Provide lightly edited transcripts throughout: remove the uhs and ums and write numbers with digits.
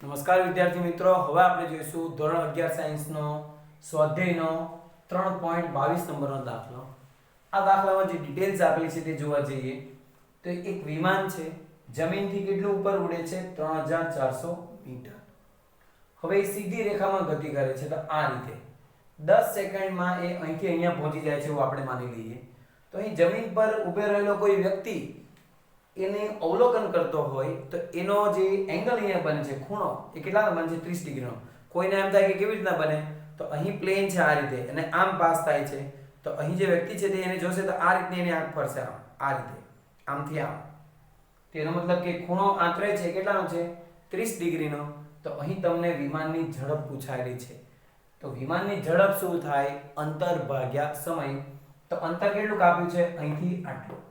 નમસ્કાર વિદ્યાર્થી મિત્રો, હવે આપણે જોઈશું ધોરણ 11 સાયન્સનો સ્વાધ્યાયનો 3.22 નંબરનો દાખલો. આ દાખલામાં જે ડિટેલ્સ આપેલી છે તે જોવા જઈએ તો એક વિમાન છે, જમીનથી કેટલું ઉપર ઉડે છે? 3400 મીટર. હવે એ સીધી રેખામાં ગતિ કરે છે, તો આ રીતે 10 સેકન્ડમાં એ અહીંથી અહીંયા પહોંચી જાય છે એવું આપણે માની લઈએ. તો અહીં જમીન પર ઊભો રહેલો કોઈ વ્યક્તિ એને અવલોકન કરતો હોય તો એનો જે એંગલ અહીંયા બને છે, ખૂણો, એ કેટલાનો બને છે? 30 ડિગ્રીનો. કોઈને એમ થાય કે કેવી રીતના બને, તો અહીં પ્લેન છે આ રીતે અને આમ પાસ થાય છે, તો અહીં જે વ્યક્તિ છે તે એને જોશે તો આ રીતની એની આંખ ફરશે, આ રીતે, આમથી આમ. તેનો મતલબ કે ખૂણો આંતરે છે કેટલાનો છે? 30 ડિગ્રીનો. તો અહીં તમને વિમાનની ઝડપ પૂછાયેલી છે. તો વિમાનની ઝડપ શું થાય? અંતર ભાગ્યા સમય. તો અંતર કેટલું કાપ્યું છે? અહીંથી આટલું.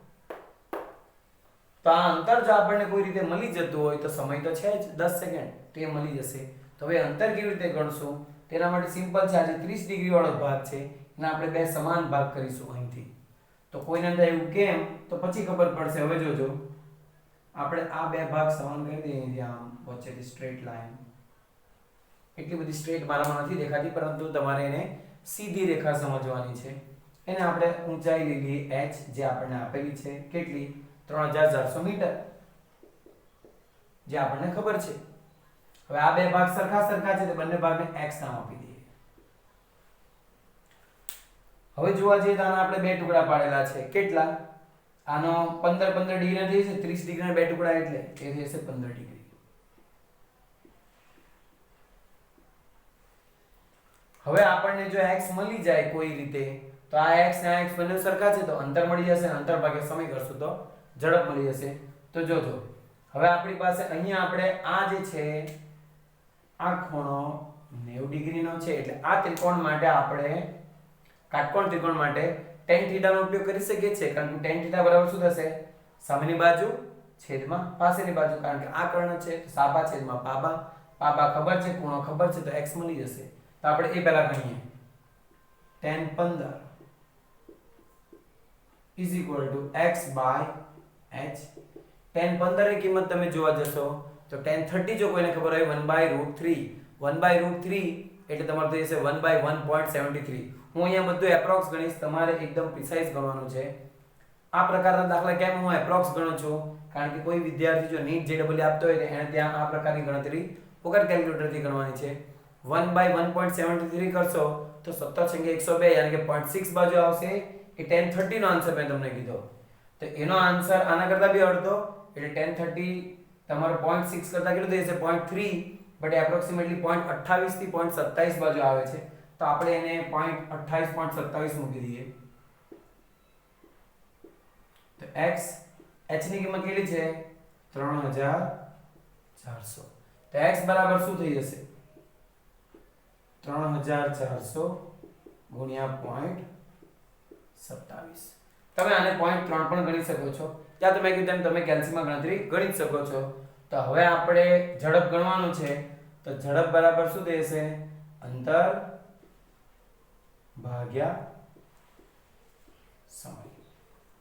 તો આ અંતર જો આપણને કોઈ રીતે મળી જતું હોય તો સમય તો છે જ 10 સેકન્ડ, તો એ મળી જશે. તો હવે અંતર કેવી રીતે ગણશું? તેના માટે સિમ્પલ છે, આ જે 30 ડિગ્રી વાળો ભાગ છે એને આપણે બે સમાન ભાગ કરીશું અહીંથી. તો કોઈને અંદર એવું કેમ, તો પછી ખબર પડશે. હવે જોજો, આપણે આ બે ભાગ સમાન કરી દઈએ અહીંથી, આમ વચ્ચેથી સ્ટ્રેટ લાઈન. એટલી બધી સ્ટ્રેટ મારામાં નથી દેખાતી, પરંતુ તમારે એને સીધી રેખા સમજવાની છે. એને આપણે ઊંચાઈ લઈ લઈએ h, જે આપણને આપેલી છે, કેટલી? 3400 મીટર, જે આપણને ખબર છે. હવે આ બે ભાગ સરખા છે, તો બંને ભાગને x નામ આપી દઈએ. હવે જોવા જઈએ તો આના આપણે બે ટુકડા પાડેલા છે. કેટલા? આનો 15 ડિગ્રી થઈ છે, 30 ડિગ્રીના બે ટુકડા એટલે એ થઈ જશે 15 ડિગ્રી. હવે આપણને જો x મળી જાય કોઈ રીતે, તો આ x ને આ x બંને સરખા છે, તો અંતર મળી જશે. અંતર ભાગ્યા સમય કરશું તો ઝડપ મળી જશે. તો જોજો, હવે આપણી પાસે અહીંયા આપણે આ જે છે આ ખૂણો 90 ડિગ્રીનો છે, એટલે આ ત્રિકોણ માટે આપણે કાટકોણ ત્રિકોણ માટે tan θ નો ઉપયોગ કરી શકીએ છીએ. કારણ કે tan θ બરાબર શું થશે? સામેની બાજુ છેદમાં પાછળની બાજુ. કારણ કે આ કર્ણ છે તો સાબા છેદમાં પાબા. પાબા ખબર છે, ખૂણો ખબર છે, તો x મળી જશે. તો આપણે એ પહેલા ગણીએ. tan 15 x h. tan 15 ની કિંમત તમે જોવા જશો તો tan 30 જો કોઈને ખબર હોય 1/√3. 1/√3 એટલે તમારું થઈ જશે 1/1.73. હું અહીંયા બધું એપ્રોક્સ ગણીશ, તમારે એકદમ પ્રિસાઇઝ ગણવાનું છે. આ પ્રકારના દાખલા કેમ હું એપ્રોક્સ ગણું છું? કારણ કે કોઈ વિદ્યાર્થી જો નીટ JEE આપતો હોય તો એને ત્યાં આ પ્રકારની ગણતરી વગર કેલ્ક્યુલેટરથી ગણવાની છે. 1/1.73 કરશો તો 17 × 102 યાની કે 0.6 બાજુ આવશે. એ tan 30 નો આન્સર મેં તમને કીધો. તો એનો આન્સર આના કરતા બી અડધો, એટલે tan 30 તમારો 0.6 કરતા કેટલું થઈ જશે? 0.3, બટ એપ્રોક્સિમેટલી 0.28 થી 0.27 બાજુ આવે છે. તો આપણે એને 0.28 0.27 મૂકી દઈએ. તો x h ની કિંમત કેટલી છે? 3400. તો x બરાબર શું થઈ જશે? 3400 ગુણ્યા 0.27. તમે આને 0.3 પણ ગણી શકો છો, ત્યાં તમે કીધું તેમ તમે કેલ્સીમાં ગણતરી ગણી શકો છો. તો હવે આપણે ઝડપ ગણવાનું છે. તો ઝડપ બરાબર શું થશે? અંતર ભાગ્યા સમય.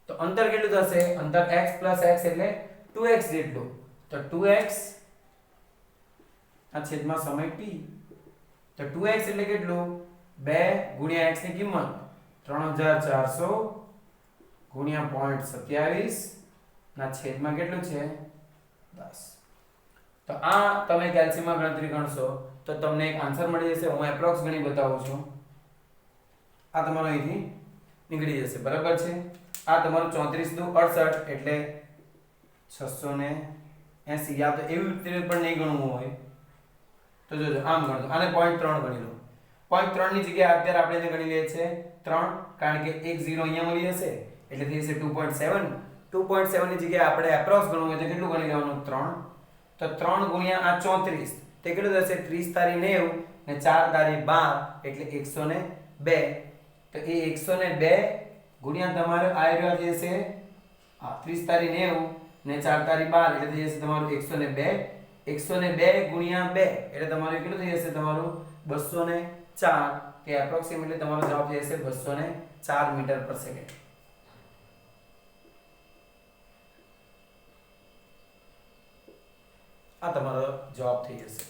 તો અંતર કેટલું થશે? અંતર x + x એટલે 2x જેટલું. તો 2x આ છેદમાં સમય t. તો 2x એટલે કેટલું? 2 ગુણ્યા x ની કિંમત 3400 ગુણ્યા 0.27 ના છેદમાં કેટલું છે? 10. તો આ તમે કેલ્સીમાં ગણતરી ગણશો તો તમને એક આન્સર મળી જશે. હું એપ્રોક્સ ગણી બતાવું છું. આ તમારો અહીંથી નીકળી જશે, બરાબર છે. આ તમારું 34 દુ 68 એટલે 680. યા તો એવી રીતે પણ નહીં ગણવું હોય તો જોજો, આમ ગણજો. આને 0.3 ગણી લો. 0.3 ની જગ્યાએ અત્યારે આપણે એને ગણી લઈએ છે 3, કારણ કે એક 0 અહીંયા મળી જશે એટલે થઈ જશે 2.7. 2.7 ની જગ્યાએ આપણે એપ્રોક્સ ગણવું હોય તો કેટલું ગણી લેવાનું? 3. તો 3 ગુણ્યા આ 34 તે કેટલું થશે? 30 તારી 90 ને 4 તારી 12 એટલે 102. તો એ 102 ગુણ્યા તમારે આ રહ્યો જે છે આ 30 તારી 90 ને 4 તારી 12 એટલે થઈ જશે તમારું 102. 102 ગુણ્યા 2 એટલે તમારું કેટલું થઈ જશે? તમારું 204. કે એપ્રોક્સિમેટલી તમારો જવાબ થઈ જશે 204 મીટર પર સેકન્ડ. આ તમારો જવાબ થઈ જશે.